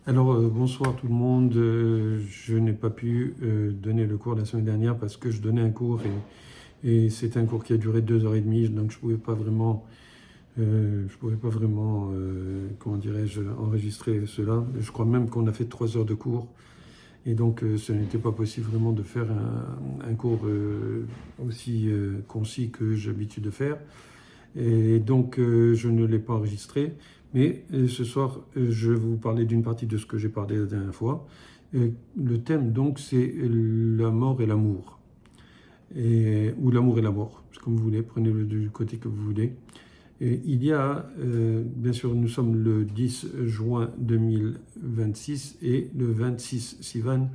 Alors, bonsoir tout le monde. Je n'ai pas pu donner le cours la semaine dernière parce que je donnais un cours et c'est un cours qui a duré 2 heures et demie, donc je pouvais pas vraiment, comment dirais-je, enregistrer cela. Je crois même qu'on a fait 3 heures de cours et donc ce n'était pas possible vraiment de faire un cours aussi concis que j'ai l'habitude de faire. Et donc, je ne l'ai pas enregistré. Mais ce soir, je vais vous parler d'une partie de ce que j'ai parlé la dernière fois. Le thème, donc, c'est la mort et l'amour. Ou l'amour et la mort, c'est comme vous voulez, prenez-le du côté que vous voulez. Et il y a, bien sûr, nous sommes le 10 juin 2026 et le 26 Sivan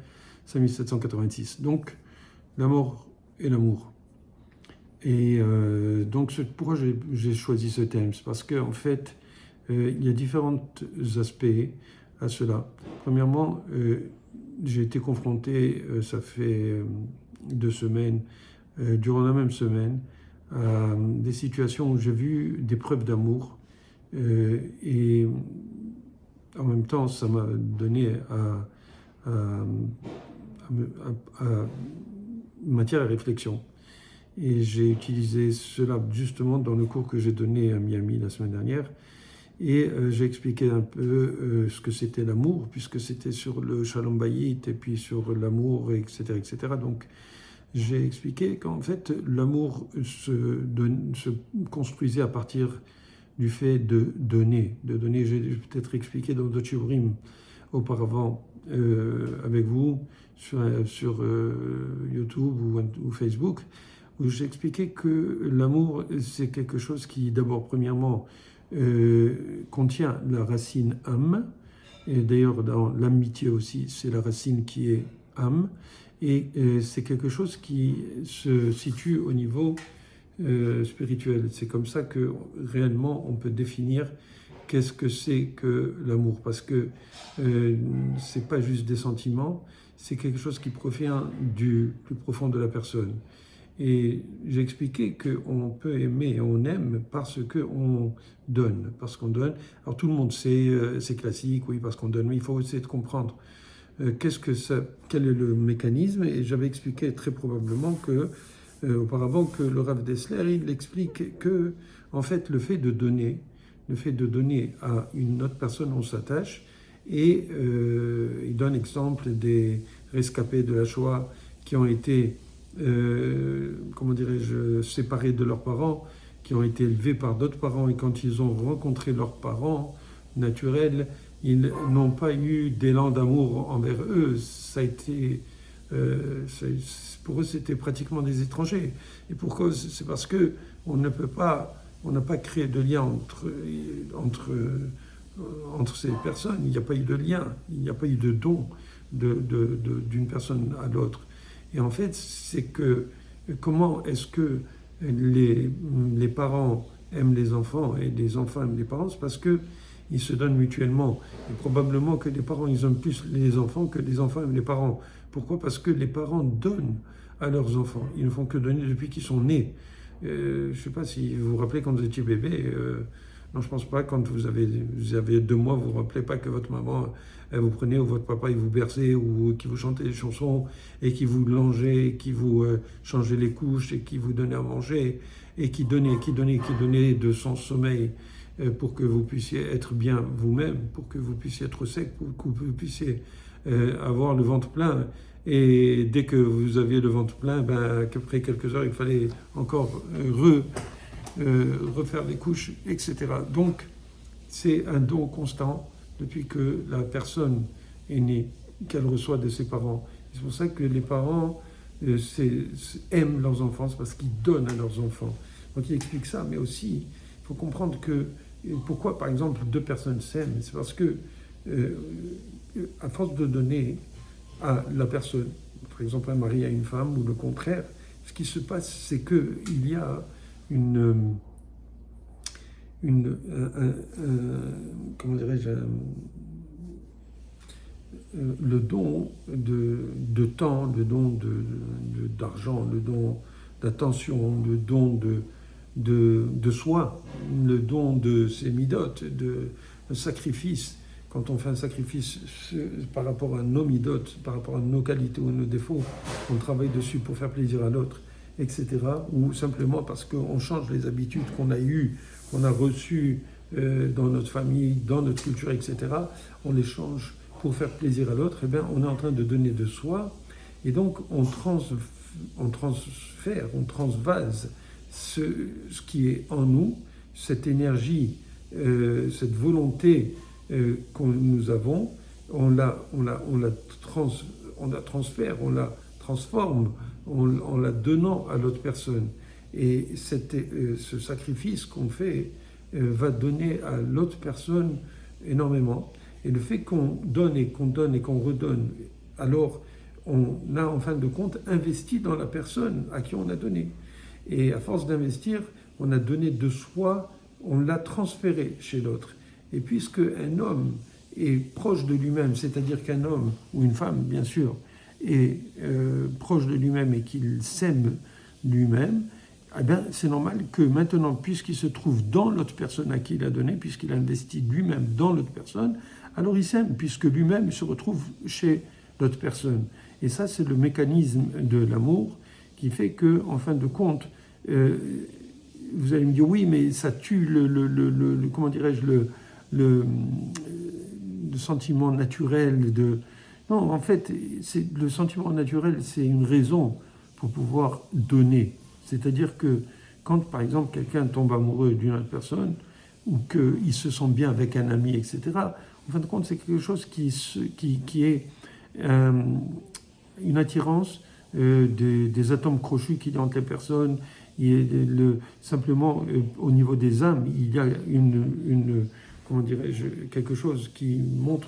5786. Donc, la mort et l'amour. Et donc, pourquoi j'ai choisi ce thème? C'est parce qu'en fait, il y a différents aspects à cela. Premièrement, j'ai été confronté, ça fait 2 semaines, durant la même semaine, à des situations où j'ai vu des preuves d'amour. Et en même temps, ça m'a donné à, à matière à réflexion. Et j'ai utilisé cela justement dans le cours que j'ai donné à Miami la semaine dernière. Et j'ai expliqué un peu ce que c'était l'amour, puisque c'était sur le Shalom Bayit et puis sur l'amour, etc., etc. Donc j'ai expliqué qu'en fait l'amour se construisait à partir du fait de donner. De donner, j'ai peut-être expliqué dans d'autres shiurim auparavant avec vous sur YouTube ou Facebook, où j'ai expliqué que l'amour, c'est quelque chose qui, d'abord, premièrement, contient la racine âme, et d'ailleurs dans l'amitié aussi, c'est la racine qui est âme, et c'est quelque chose qui se situe au niveau spirituel. C'est comme ça que réellement on peut définir qu'est-ce que c'est que l'amour, parce que c'est pas juste des sentiments, c'est quelque chose qui provient du plus profond de la personne. Et j'ai expliqué qu'on peut aimer et on aime parce qu'on donne. Parce qu'on donne. Alors tout le monde sait, c'est classique, oui, parce qu'on donne, mais il faut essayer de comprendre quel est le mécanisme. Et j'avais expliqué très probablement auparavant que le Rav Dessler, il explique que, en fait, le fait de donner à une autre personne, on s'attache. Et il donne exemple des rescapés de la Shoah qui ont été comment dirais-je, séparés de leurs parents, qui ont été élevés par d'autres parents, et quand ils ont rencontré leurs parents naturels, ils n'ont pas eu d'élan d'amour envers eux. Ça a été, pour eux, c'était pratiquement des étrangers. Et pourquoi? C'est parce que on ne peut pas, on n'a pas créé de lien entre, entre ces personnes. Il n'y a pas eu de lien, il n'y a pas eu de don d'une personne à l'autre. Et en fait, c'est que comment est-ce que les parents aiment les enfants et les enfants aiment les parents? C'est parce qu'ils se donnent mutuellement. Et probablement que les parents, ils aiment plus les enfants que les enfants aiment les parents. Pourquoi? Parce que les parents donnent à leurs enfants. Ils ne font que donner depuis qu'ils sont nés. Je ne sais pas si vous vous rappelez quand vous étiez bébé. Non, je ne pense pas. Quand vous avez 2 mois, vous ne vous rappelez pas que votre maman, elle vous prenait, ou votre papa, il vous berçait, ou qui vous chantait des chansons, et qui vous longeait, qui vous changeait les couches, et qui vous donnait à manger, et qui donnait de son sommeil pour que vous puissiez être bien vous-même, pour que vous puissiez être sec, pour que vous puissiez avoir le ventre plein. Et dès que vous aviez le ventre plein, après quelques heures, il fallait encore refaire les couches, etc. Donc, c'est un don constant depuis que la personne est née, qu'elle reçoit de ses parents. C'est pour ça que les parents aiment leurs enfants, c'est parce qu'ils donnent à leurs enfants. Donc, il explique ça, mais aussi, il faut comprendre que pourquoi, par exemple, 2 personnes s'aiment. C'est parce que, à force de donner à la personne, par exemple un mari à une femme, ou le contraire, ce qui se passe, c'est qu'il y a comment dirais-je, le don de temps, le don d'argent, le don d'attention, le don de soi, le don de ses midotes, de sacrifice quand on fait un sacrifice par rapport à nos midotes, par rapport à nos qualités ou nos défauts, on travaille dessus pour faire plaisir à l'autre, etc. Ou simplement parce qu'on change les habitudes qu'on a eues, qu'on a reçues dans notre famille, dans notre culture, etc. On les change pour faire plaisir à l'autre. Eh bien, on est en train de donner de soi. Et donc, on transfère, on transvase ce qui est en nous, cette énergie, cette volonté que nous avons, on la transfère, on la transforme en la donnant à l'autre personne. Et ce sacrifice qu'on fait va donner à l'autre personne énormément. Et le fait qu'on donne et qu'on redonne, alors on a en fin de compte investi dans la personne à qui on a donné. Et à force d'investir, on a donné de soi, on l'a transféré chez l'autre. Et puisque un homme est proche de lui-même, c'est-à-dire qu'un homme, ou une femme bien sûr, est proche de lui-même et qu'il s'aime lui-même, eh bien, c'est normal que maintenant, puisqu'il se trouve dans l'autre personne à qui il a donné, puisqu'il a investi lui-même dans l'autre personne, alors il s'aime, puisque lui-même se retrouve chez l'autre personne. Et ça, c'est le mécanisme de l'amour qui fait que, en fin de compte, vous allez me dire, oui, mais ça tue comment dirais-je, le sentiment naturel de... Non, en fait, le sentiment naturel, c'est une raison pour pouvoir donner. C'est-à-dire que quand, par exemple, quelqu'un tombe amoureux d'une autre personne, ou qu'il se sent bien avec un ami, etc., en fin de compte, c'est quelque chose qui est une attirance des atomes crochus qu'il y a entre les personnes. Simplement, au niveau des âmes, il y a comment dirais-je, quelque chose qui montre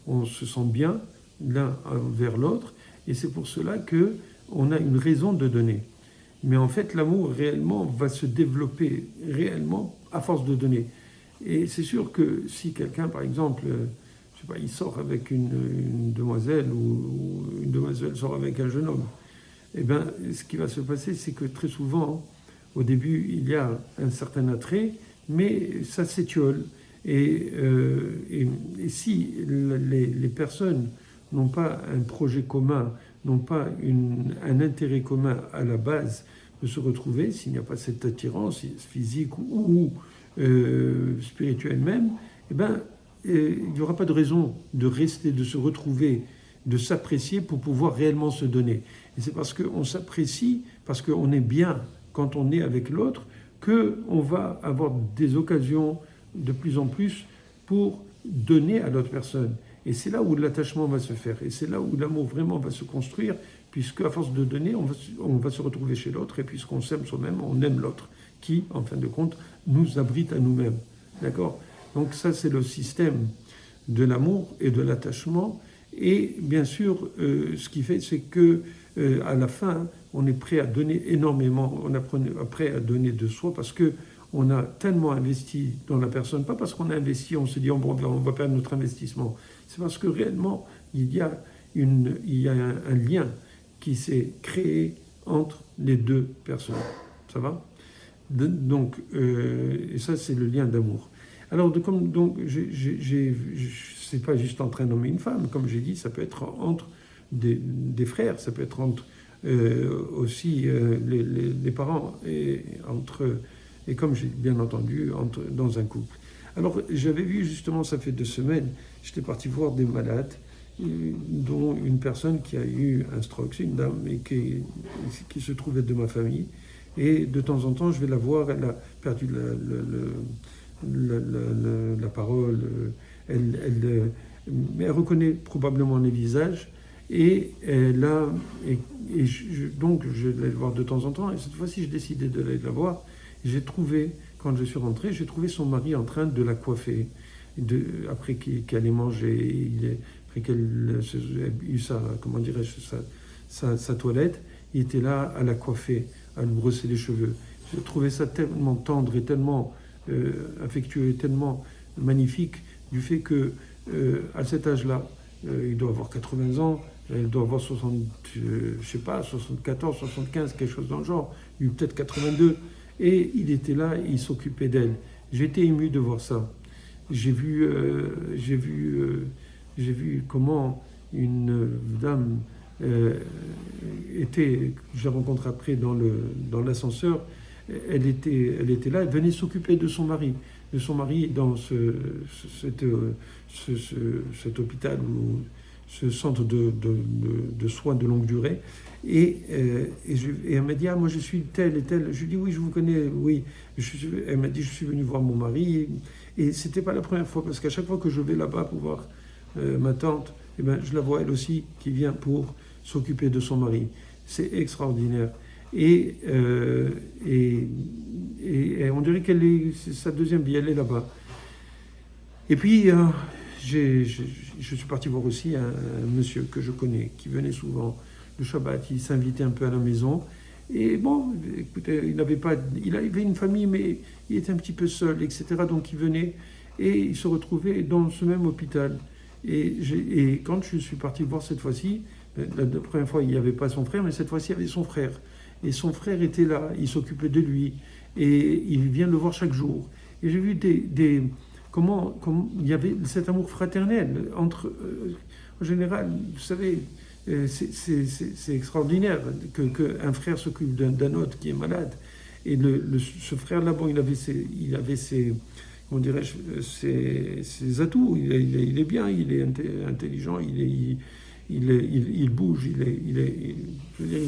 qu'on se sent bien l'un vers l'autre, et c'est pour cela qu'on a une raison de donner. Mais en fait, l'amour réellement va se développer réellement à force de donner. Et c'est sûr que si quelqu'un, par exemple, je sais pas, il sort avec une demoiselle ou une demoiselle sort avec un jeune homme, eh bien, ce qui va se passer, c'est que très souvent, au début, il y a un certain attrait, mais ça s'étiole. Et si les personnes n'ont pas un projet commun, n'ont pas un intérêt commun à la base de se retrouver, s'il n'y a pas cette attirance physique ou spirituelle même, eh ben, il n'y aura pas de raison de rester, de se retrouver, de s'apprécier pour pouvoir réellement se donner. Et c'est parce qu'on s'apprécie, parce qu'on est bien quand on est avec l'autre, qu'on va avoir des occasions de plus en plus pour donner à l'autre personne. Et c'est là où l'attachement va se faire. Et c'est là où l'amour vraiment va se construire, puisque à force de donner, on va se retrouver chez l'autre. Et puisqu'on s'aime soi-même, on aime l'autre, qui, en fin de compte, nous abrite à nous-mêmes. D'accord ? Donc ça, c'est le système de l'amour et de l'attachement. Et bien sûr, ce qui fait, c'est que à la fin, on est prêt à donner énormément. On est prêt à donner de soi parce que on a tellement investi dans la personne, pas parce qu'on a investi, on se dit on va perdre notre investissement. C'est parce que réellement, il y a un lien qui s'est créé entre les deux personnes. Ça va ? Donc, et ça, c'est le lien d'amour. Alors, c'est pas juste entre un homme et une femme, comme j'ai dit, ça peut être entre des frères, ça peut être entre aussi les parents et comme j'ai bien entendu, dans un couple. Alors, j'avais vu justement, ça fait 2 semaines, j'étais parti voir des malades, dont une personne qui a eu un stroke, c'est une dame, et qui se trouvait de ma famille. Et de temps en temps, je vais la voir, elle a perdu la parole, mais elle reconnaît probablement les visages. Et donc, je vais la voir de temps en temps, et cette fois-ci, j'ai décidé de la voir. J'ai trouvé, quand je suis rentré, j'ai trouvé son mari en train de la coiffer, après qu'elle ait mangé, après qu'elle ait eu comment dirais-je, sa toilette, il était là à la coiffer, à lui brosser les cheveux. J'ai trouvé ça tellement tendre et tellement affectueux et tellement magnifique du fait que à cet âge-là, il doit avoir 80 ans, elle doit avoir 74, 75, quelque chose dans le genre, il peut-être 82, et il était là, il s'occupait d'elle. J'ai été ému de voir ça. j'ai vu, j'ai vu comment une dame était, que j'ai rencontré après dans l'ascenseur, elle était là, elle venait s'occuper de son mari dans cet, cet hôpital ou ce centre de soins de longue durée. Et elle m'a dit, ah, moi je suis telle et telle. Je lui ai dit, oui, je vous connais, oui. Elle m'a dit, je suis venu voir mon mari. Et c'était pas la première fois, parce qu'à chaque fois que je vais là-bas pour voir ma tante, eh ben, je la vois elle aussi qui vient pour s'occuper de son mari. C'est extraordinaire. Et, euh, et, et on dirait c'est sa deuxième vie, elle est là-bas. Et puis, je suis parti voir aussi un monsieur que je connais, qui venait souvent le Shabbat, il s'invitait un peu à la maison. Et bon, écoutez, il avait une famille, mais il était un petit peu seul, etc. Donc il venait et il se retrouvait dans ce même hôpital. Et quand je suis parti le voir cette fois-ci, la première fois il n'y avait pas son frère, mais cette fois-ci il y avait son frère. Et son frère était là, il s'occupait de lui, et il vient le voir chaque jour. Et j'ai vu comment il y avait cet amour fraternel entre, en général, vous savez, c'est extraordinaire qu'un frère s'occupe d'un autre qui est malade. Et ce frère-là, bon, il avait ses, comment dirais-je, ses atouts. Il est bien, il est intelligent, il bouge, je veux dire,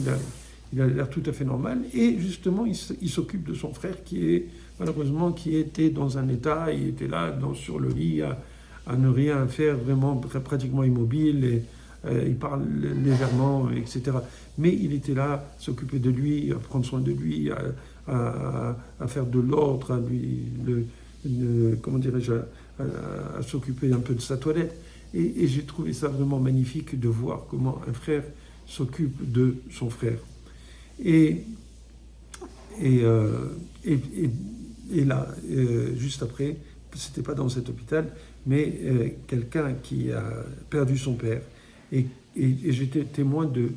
il a l'air tout à fait normal. Et justement, il s'occupe de son frère qui est, malheureusement, qui était dans un état, il était là, sur le lit, à ne rien faire, vraiment pratiquement immobile. Et, il parle légèrement, etc. Mais il était là, s'occuper de lui, à prendre soin de lui, à faire de l'ordre, à lui, comment dirais-je, à s'occuper un peu de sa toilette. Et j'ai trouvé ça vraiment magnifique de voir comment un frère s'occupe de son frère. Et, et, euh, et, et là, juste après, c'était pas dans cet hôpital, mais quelqu'un qui a perdu son père. Et, et j'étais témoin de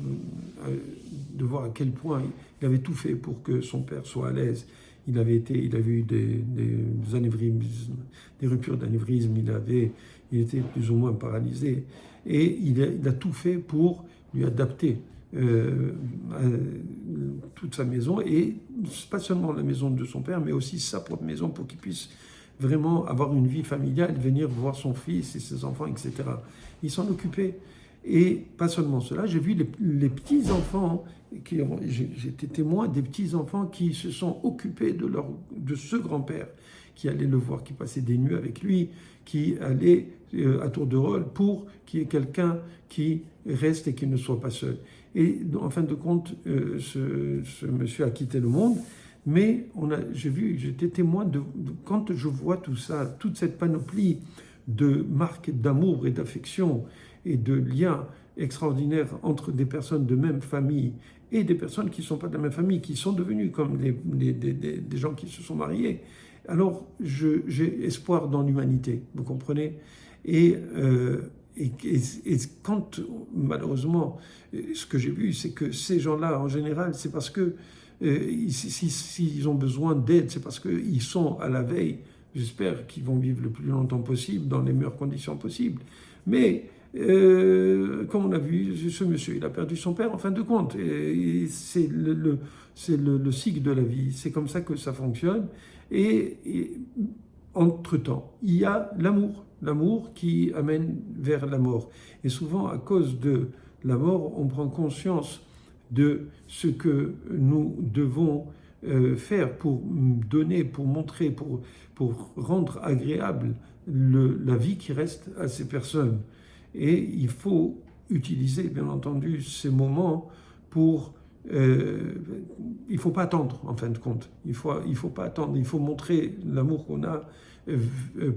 voir à quel point il avait tout fait pour que son père soit à l'aise. Il avait eu des anévrismes, des ruptures d'anévrisme, il était plus ou moins paralysé. Et il a tout fait pour lui adapter toute sa maison, et pas seulement la maison de son père, mais aussi sa propre maison pour qu'il puisse vraiment avoir une vie familiale, venir voir son fils et ses enfants, etc. Il s'en occupait. Et pas seulement cela, j'ai vu les petits-enfants, j'étais témoin des petits-enfants qui se sont occupés de ce grand-père, qui allait le voir, qui passait des nuits avec lui, qui allait à tour de rôle pour qu'il y ait quelqu'un qui reste et qui ne soit pas seul. Et en fin de compte, ce monsieur a quitté le monde, mais j'étais témoin quand je vois tout ça, toute cette panoplie de marques d'amour et d'affection et de liens extraordinaires entre des personnes de même famille et des personnes qui ne sont pas de la même famille, qui sont devenues comme des gens qui se sont mariés. Alors, j'ai espoir dans l'humanité, vous comprenez? Et quand, malheureusement, ce que j'ai vu, c'est que ces gens-là, en général, c'est parce que s'ils ont besoin d'aide, c'est parce qu'ils sont à la veille. J'espère qu'ils vont vivre le plus longtemps possible, dans les meilleures conditions possibles. Mais, comme on a vu, ce monsieur, il a perdu son père, en fin de compte. C'est le cycle de la vie. C'est comme ça que ça fonctionne. Et entre-temps, il y a l'amour qui amène vers la mort. Et souvent, à cause de la mort, on prend conscience de ce que nous devons faire pour donner, pour montrer, pour rendre agréable la vie qui reste à ces personnes. Et il faut utiliser, bien entendu, ces moments pour... il ne faut pas attendre, en fin de compte. Il faut pas attendre. Il faut montrer l'amour qu'on a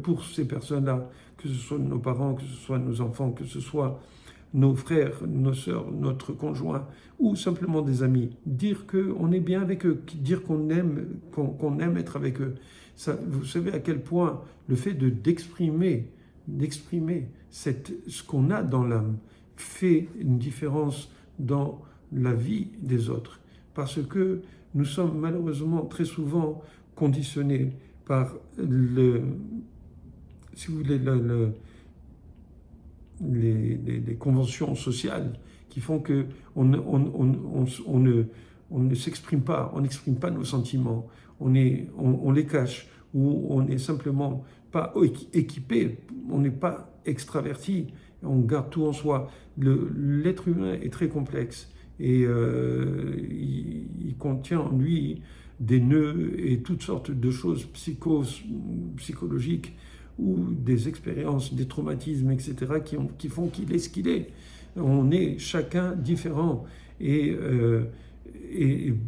pour ces personnes-là, que ce soit nos parents, que ce soit nos enfants, que ce soit nos frères, nos sœurs, notre conjoint, ou simplement des amis. Dire qu'on est bien avec eux, dire qu'on aime être avec eux. Ça, vous savez à quel point le fait d'exprimer ce qu'on a dans l'âme fait une différence dans la vie des autres. Parce que nous sommes malheureusement très souvent conditionnés par si vous voulez, les conventions sociales qui font que on ne s'exprime pas, on n'exprime pas nos sentiments, on les cache, ou on n'est simplement pas équipé, on n'est pas extraverti, on garde tout en soi. L'être humain est très complexe et il contient en lui des nœuds et toutes sortes de choses psychologiques ou des expériences, des traumatismes, etc., qui font qu'il est ce qu'il est. On est chacun différent. Et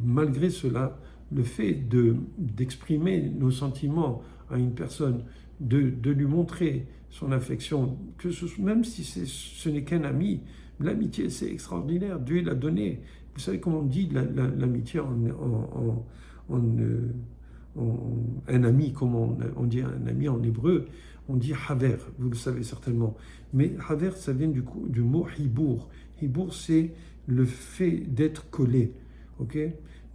malgré cela, le fait d'exprimer nos sentiments à une personne, de lui montrer son affection, même si ce n'est qu'un ami, l'amitié c'est extraordinaire, Dieu l'a donné. Vous savez comment on dit l'amitié un ami, comment on dit un ami en hébreu, on dit haver, vous le savez certainement. Mais haver, ça vient du mot hibour. Hibour, c'est le fait d'être collé. Ok?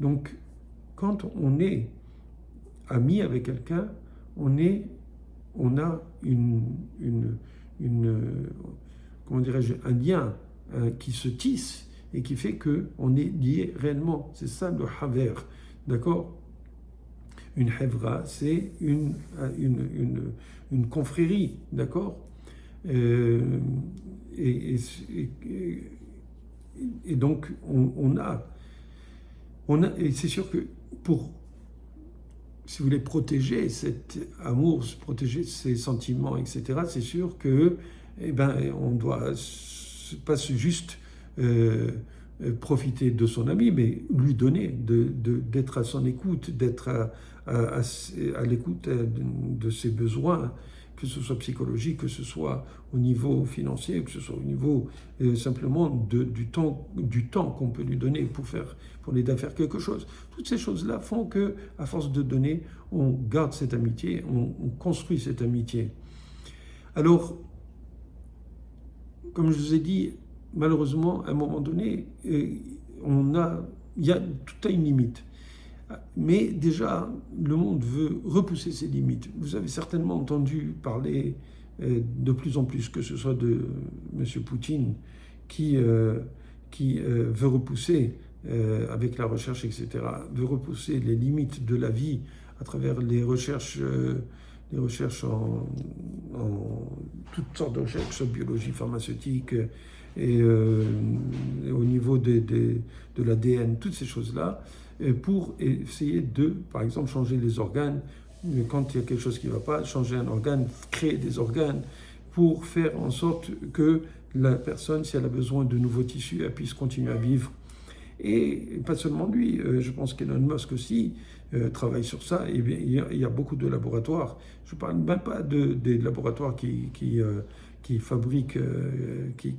Donc, quand on est ami avec quelqu'un, on a comment dirais-je, un lien qui se tisse et qui fait qu'on est lié réellement. C'est ça le haver. D'accord? Une hevra, c'est une confrérie, d'accord? Et donc, et c'est sûr que si vous voulez protéger cet amour, protéger ses sentiments, etc., c'est sûr que, on doit pas juste profiter de son ami, mais lui donner, d'être à son écoute, d'être à l'écoute de ses besoins, que ce soit psychologique, que ce soit au niveau financier, que ce soit au niveau simplement du temps qu'on peut lui donner pour l'aider à faire quelque chose. Toutes ces choses-là font que, à force de donner, on garde cette amitié, on construit cette amitié. Alors, comme je vous ai dit, malheureusement, à un moment donné, tout a une limite. Mais déjà, le monde veut repousser ses limites. Vous avez certainement entendu parler de plus en plus, que ce soit de M. Poutine, qui veut repousser, avec la recherche, etc., veut repousser les limites de la vie à travers les recherches en toutes sortes de recherches, biologie, pharmaceutique, et au niveau de l'ADN, toutes ces choses-là, pour essayer de, par exemple, changer les organes. Quand il y a quelque chose qui ne va pas, changer un organe, créer des organes, pour faire en sorte que la personne, si elle a besoin de nouveaux tissus, elle puisse continuer à vivre. Et pas seulement lui, je pense qu'Elon Musk aussi travaille sur ça. Et bien, il y a beaucoup de laboratoires. Je ne parle même pas des laboratoires qui fabriquent, qui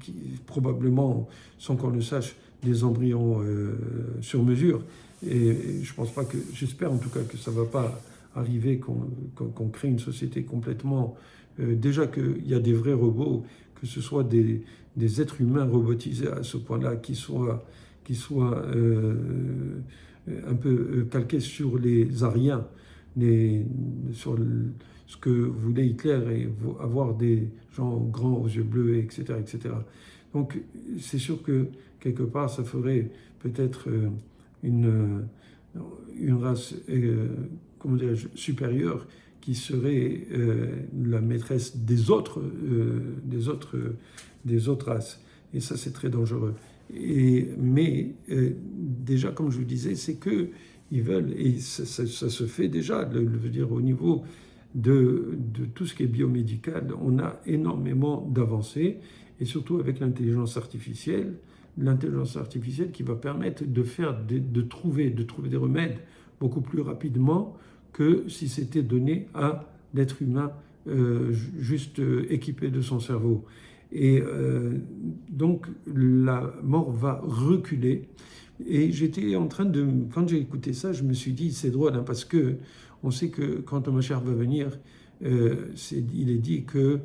probablement, sans qu'on le sache, des embryons sur mesure. Et je pense pas j'espère en tout cas que ça ne va pas arriver, qu'on crée une société complètement... déjà qu'il y a des vrais robots, que ce soit des êtres humains robotisés à ce point-là, qui soient un peu calqués sur les Ariens, sur ce que voulait Hitler, et avoir des gens grands aux yeux bleus, etc., etc. Donc c'est sûr que quelque part ça ferait peut-être une race, comment dirais-je, supérieure, qui serait la maîtresse des autres races. Et ça, c'est très dangereux. Mais déjà, comme je vous disais, c'est que ils veulent, et ça se fait déjà, je veux dire, au niveau de tout ce qui est biomédical, on a énormément d'avancées, et surtout avec l'intelligence artificielle qui va permettre de trouver des remèdes beaucoup plus rapidement que si c'était donné à l'être humain juste équipé de son cerveau. Et donc la mort va reculer. Et j'étais en train quand j'ai écouté ça, je me suis dit, c'est drôle, hein, parce que on sait que quand le Mashiach va venir, il est dit que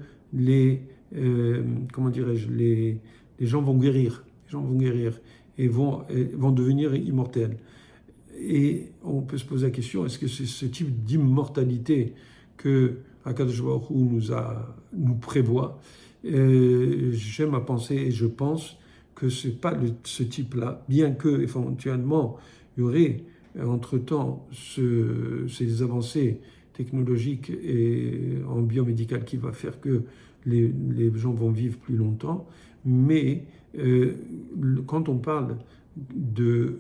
comment dirais-je, les gens vont guérir. Les gens vont guérir et vont devenir immortels. Et on peut se poser la question, est-ce que c'est ce type d'immortalité que Akadosh Baruch Hu nous prévoit. J'aime à penser et je pense que ce n'est pas ce type-là, bien que éventuellement il y aurait entre-temps ces avancées technologiques et en biomédical qui va faire que les gens vont vivre plus longtemps, mais quand on parle de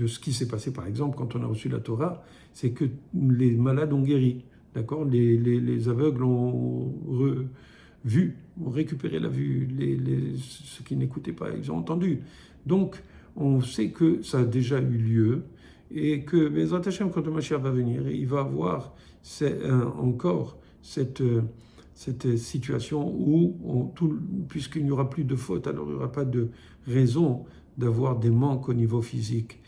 ce qui s'est passé, par exemple, quand on a reçu la Torah, c'est que les malades ont guéri, d'accord, les aveugles ont vu, ont récupéré la vue, ceux qui n'écoutaient pas, ils ont entendu. Donc, on sait que ça a déjà eu lieu et que Bezrat Hashem, quand le Mashiach va venir, il va avoir encore cette situation où, puisqu'il n'y aura plus de faute, alors il n'y aura pas de raison d'avoir des manques au niveau physique.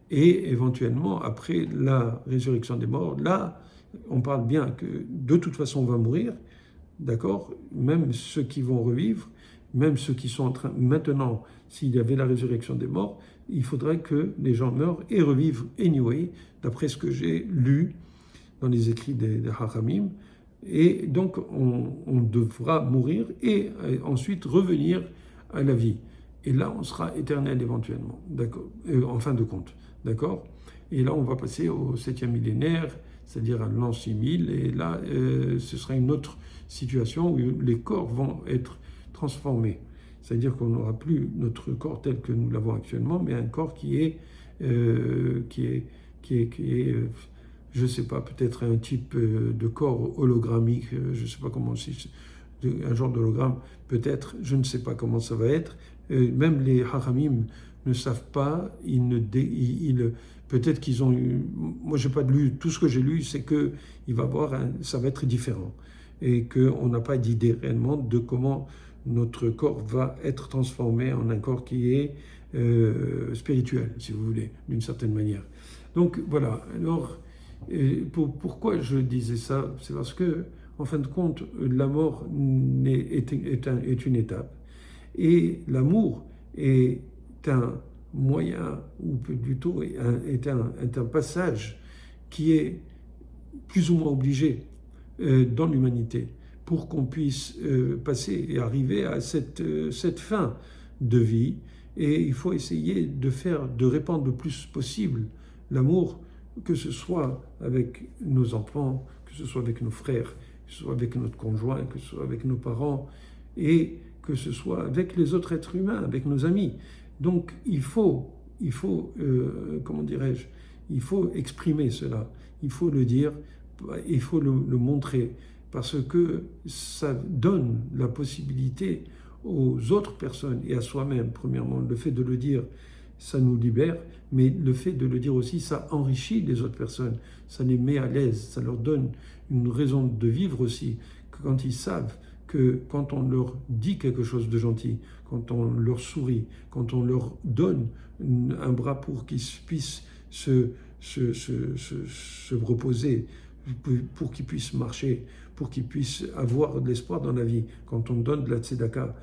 Et éventuellement, après la résurrection des morts, là, on parle bien que de toute façon on va mourir, d'accord? Même ceux qui vont revivre, même ceux qui sont en train, maintenant, s'il y avait la résurrection des morts, il faudrait que les gens meurent et revivent anyway, d'après ce que j'ai lu dans les écrits des Hachamim. Et donc, on devra mourir et ensuite revenir à la vie. Et là, on sera éternel éventuellement, d'accord, en fin de compte, d'accord? Et là, on va passer au 7e millénaire, c'est-à-dire à l'an 6000, et là, ce sera une autre situation où les corps vont être transformés. C'est-à-dire qu'on n'aura plus notre corps tel que nous l'avons actuellement, mais un corps qui est je ne sais pas, peut-être un type de corps hologrammique, je ne sais pas comment, un genre d'hologramme, peut-être, je ne sais pas comment ça va être. Même les Hachamim ne savent pas, peut-être qu'ils ont eu, moi je n'ai pas lu, tout ce que j'ai lu, c'est que ça va être différent et qu'on n'a pas d'idée réellement de comment notre corps va être transformé en un corps qui est spirituel, si vous voulez, d'une certaine manière. Donc voilà, alors pourquoi je disais ça? C'est parce que, en fin de compte, la mort est une étape et l'amour est un moyen, ou plutôt est un passage qui est plus ou moins obligé dans l'humanité pour qu'on puisse passer et arriver à cette fin de vie. Et il faut essayer de répandre le plus possible l'amour, que ce soit avec nos enfants, que ce soit avec nos frères, que ce soit avec notre conjoint, que ce soit avec nos parents, et que ce soit avec les autres êtres humains, avec nos amis. Donc il faut comment dirais-je, il faut exprimer cela, il faut le dire, il faut le montrer, parce que ça donne la possibilité aux autres personnes et à soi-même, premièrement, le fait de le dire, ça nous libère, mais le fait de le dire aussi, ça enrichit les autres personnes, ça les met à l'aise, ça leur donne une raison de vivre aussi, quand ils savent que quand on leur dit quelque chose de gentil, quand on leur sourit, quand on leur donne un bras pour qu'ils puissent se reposer, pour qu'ils puissent marcher, pour qu'ils puissent avoir de l'espoir dans la vie, quand on donne de la tzedaka.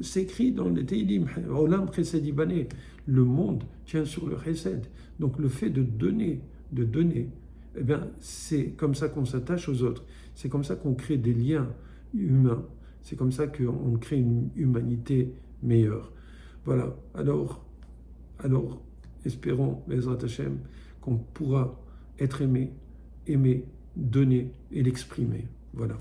C'est écrit dans les Teilim, Olam Chesed Ibané, le monde tient sur le Chesed. Donc le fait de donner, eh bien, c'est comme ça qu'on s'attache aux autres, c'est comme ça qu'on crée des liens humains, c'est comme ça qu'on crée une humanité meilleure. Voilà, alors espérons, Bezrat Hashem, qu'on pourra être aimé, donner et l'exprimer. Voilà.